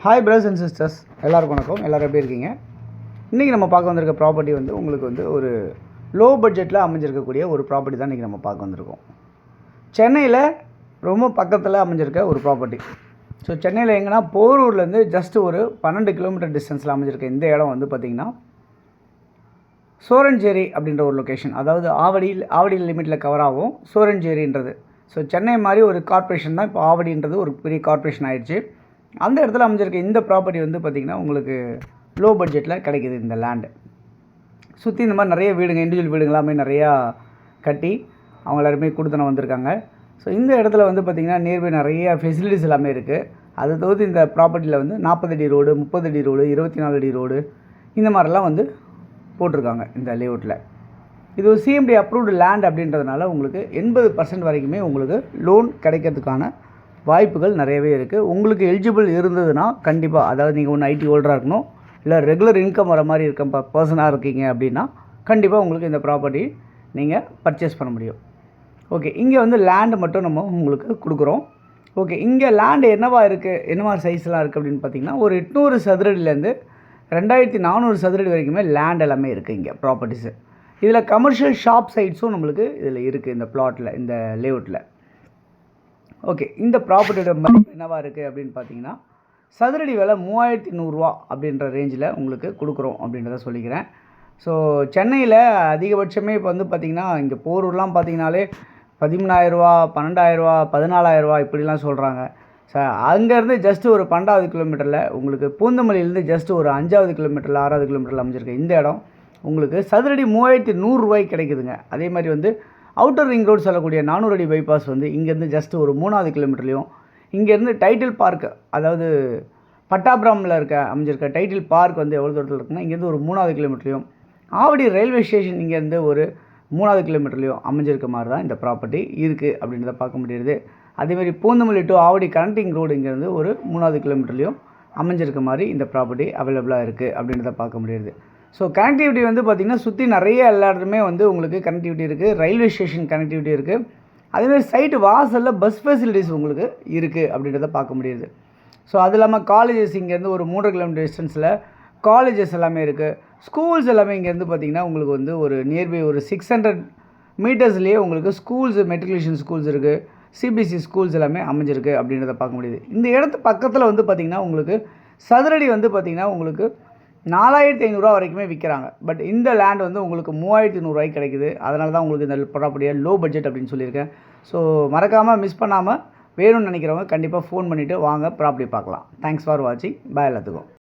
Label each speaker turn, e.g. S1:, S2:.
S1: Hi brothers and sisters, எல்லோருக்கும் வணக்கம். எல்லோரும் எப்படி இருக்கீங்க? இன்றைக்கி நம்ம பார்க்க வந்திருக்க ப்ராப்பர்ட்டி வந்து உங்களுக்கு வந்து ஒரு லோ பட்ஜெட்டில் அமைஞ்சிருக்கக்கூடிய ஒரு ப்ராப்பர்ட்டி தான் இன்றைக்கி நம்ம பார்க்க வந்திருக்கோம். சென்னையில் ரொம்ப பக்கத்தில் அமைஞ்சிருக்க ஒரு ப்ராப்பர்ட்டி. ஸோ சென்னையில் எங்கன்னா போரூர்லேருந்து ஜஸ்ட் ஒரு 12 கிலோமீட்டர் டிஸ்டன்ஸில் அமைஞ்சிருக்க இந்த இடம் வந்து பார்த்திங்கன்னா சோரஞ்சேரி அப்படின்ற ஒரு லொக்கேஷன். அதாவது ஆவடி லிமிட்டில் கவர் ஆகும் சோரஞ்சேரின்றது. ஸோ சென்னை மாதிரி ஒரு கார்ப்பரேஷன் தான் இப்போ ஆவடின்றது ஒரு பெரிய கார்ப்பரேஷன் ஆகிடுச்சு. அந்த இடத்துல அமைஞ்சிருக்க இந்த ப்ராப்பர்ட்டி வந்து பார்த்திங்கன்னா உங்களுக்கு லோ பட்ஜெட்டில் கிடைக்கிது. இந்த லேண்டு சுற்றி இந்த மாதிரி நிறைய வீடுங்க, இண்டிவிஜுவல் வீடுங்க எல்லாமே நிறையா கட்டி அவங்க எல்லாருமே கொடுத்தன வந்திருக்காங்க. ஸோ இந்த இடத்துல வந்து பார்த்திங்கன்னா நியர்பை நிறைய ஃபெசிலிட்டிஸ் எல்லாமே இருக்குது. அது தவிர்த்து இந்த ப்ராப்பர்ட்டியில் வந்து 40 அடி ரோடு, 30 அடி ரோடு, 24 அடி ரோடு இந்த மாதிரிலாம் வந்து போட்டிருக்காங்க இந்த லேஅவுட்டில். இது ஒரு சிஎம்டி அப்ரூவ்டு லேண்ட் அப்படின்றதுனால உங்களுக்கு 80% வரைக்குமே உங்களுக்கு லோன் கிடைக்கிறதுக்கான வாய்ப்புகள் நிறையவே இருக்குது. உங்களுக்கு எலிஜிபிள் இருந்ததுன்னா கண்டிப்பாக, அதாவது நீங்கள் ஒன்று ஐடி ஹோல்டராக இருக்கணும், இல்லை ரெகுலர் இன்கம் வர மாதிரி இருக்க பர்சனாக இருக்கீங்க அப்படின்னா கண்டிப்பாக உங்களுக்கு இந்த ப்ராப்பர்ட்டி நீங்கள் பர்ச்சேஸ் பண்ண முடியும். ஓகே, இங்கே வந்து லேண்டு மட்டும் நம்ம உங்களுக்கு கொடுக்குறோம். ஓகே, இங்கே லேண்டு என்னவா இருக்குது, என்ன மாதிரி சைஸ்லாம் இருக்குது அப்படின்னு பார்த்தீங்கன்னா ஒரு 800 சதுரடிலேருந்து 2400 சதுரடி வரைக்குமே லேண்ட் எல்லாமே இருக்குது இங்கே ப்ராப்பர்ட்டிஸு. இதில் கமர்ஷியல் ஷாப் சைட்ஸும் நம்மளுக்கு இதில் இருக்குது இந்த ப்ளாட்டில், இந்த லேஅவுட்டில். ஓகே, இந்த ப்ராப்பர்ட்டியோட மதிப்பு என்னவாக இருக்குது அப்படின்னு பார்த்தீங்கன்னா சதுரடி விலை 3100 ரூபா அப்படின்ற ரேஞ்சில் உங்களுக்கு கொடுக்குறோம் அப்படின்றத சொல்லிக்கிறேன். ஸோ சென்னையில் அதிகபட்சமே இப்போ வந்து பார்த்திங்கன்னா இங்கே போரூர்லாம் பார்த்திங்கனாலே 13,000 ரூபா, 12,000 ரூபா, 14,000 ரூபா இப்படிலாம் சொல்கிறாங்க. அங்கேருந்து ஜஸ்ட் ஒரு 12வது கிலோமீட்டரில் உங்களுக்கு பூந்தமல்லியிலேருந்து ஜஸ்ட் ஒரு 5வது கிலோமீட்டரில் 6வது கிலோமீட்டரில் அமைஞ்சிருக்கு இந்த இடம் உங்களுக்கு சதுரடி 3100 ரூபாய்க்கு கிடைக்குதுங்க. அதே மாதிரி வந்து அவுட்டர் ரிங் ரோடு சொல்லக்கூடிய 400 அடி பைபாஸ் வந்து இங்கேருந்து ஜஸ்ட் ஒரு 3வது கிலோமீட்டர்லையும், இங்கேருந்து டைட்டில் பார்க், அதாவது பட்டாபுரமில் அமைஞ்சிருக்க டைட்டில் பார்க் வந்து எவ்வளோ தூரத்தில் இருக்குன்னா இங்கேருந்து ஒரு 3வது கிலோமீட்டர்லையும், ஆவடி ரயில்வே ஸ்டேஷன் இங்கேருந்து ஒரு 3வது கிலோமீட்டர்லையும் அமைஞ்சிருக்க மாதிரி தான் இந்த ப்ராப்பர்ட்டி இருக்குது அப்படின்றத பார்க்க முடியுது. அதேமாதிரி Poonamallee to Avadi connecting road இங்கேருந்து ஒரு 3வது கிலோமீட்டர்லையும் அமைஞ்சிருக்க மாதிரி இந்த ப்ராப்பர்ட்டி அவைலபிளாக இருக்குது அப்படின்றத பார்க்க முடியுது. ஸோ கனெக்டிவிட்டி வந்து பார்த்திங்கன்னா சுற்றி நிறைய எல்லா இடத்துலையுமே வந்து உங்களுக்கு கனெக்டிவிட்டி இருக்குது. ரயில்வே ஸ்டேஷன் கனெக்டிவிட்டி இருக்குது. அதேமாதிரி சைட்டு வாசலில் பஸ் ஃபெசிலிட்டிஸ் உங்களுக்கு இருக்குது அப்படின்றத பார்க்க முடியுது. ஸோ அது இல்லாமல் காலேஜஸ் இங்கேருந்து ஒரு 3 கிலோமீட்டர் டிஸ்டன்ஸில் காலேஜஸ் எல்லாமே இருக்குது. ஸ்கூல்ஸ் எல்லாமே இங்கேருந்து பார்த்திங்கன்னா உங்களுக்கு வந்து ஒரு நியர்பை ஒரு 600 மீட்டர்ஸ்லேயே உங்களுக்கு ஸ்கூல்ஸ், மெட்ரிகுலேஷன் ஸ்கூல்ஸ் இருக்குது, சிபிஎஸ்சி ஸ்கூல்ஸ் எல்லாமே அமைஞ்சிருக்கு அப்படின்றத பார்க்க முடியுது. இந்த இடத்து பக்கத்தில் வந்து பார்த்திங்கன்னா உங்களுக்கு சதுரடி வந்து பார்த்திங்கன்னா உங்களுக்கு 4,500 ரூபா வரைக்குமே விற்கிறாங்க. பட் இந்த லேண்ட் வந்து உங்களுக்கு 3,100 ரூபாய்க்கு கிடைக்குது. அதனால தான் உங்களுக்கு இந்த ப்ராப்பர்ட்டியை லோ பட்ஜெட் அப்படின்னு சொல்லியிருக்கேன். ஸோ மறக்காமல் மிஸ் பண்ணாமல் வேணும்னு நினைக்கிறவங்க கண்டிப்பாக ஃபோன் பண்ணிவிட்டு வாங்க ப்ராப்பர்ட்டி பார்க்கலாம். தேங்க்ஸ் ஃபார் வாட்சிங். பாய் எல்லாத்துக்கும்.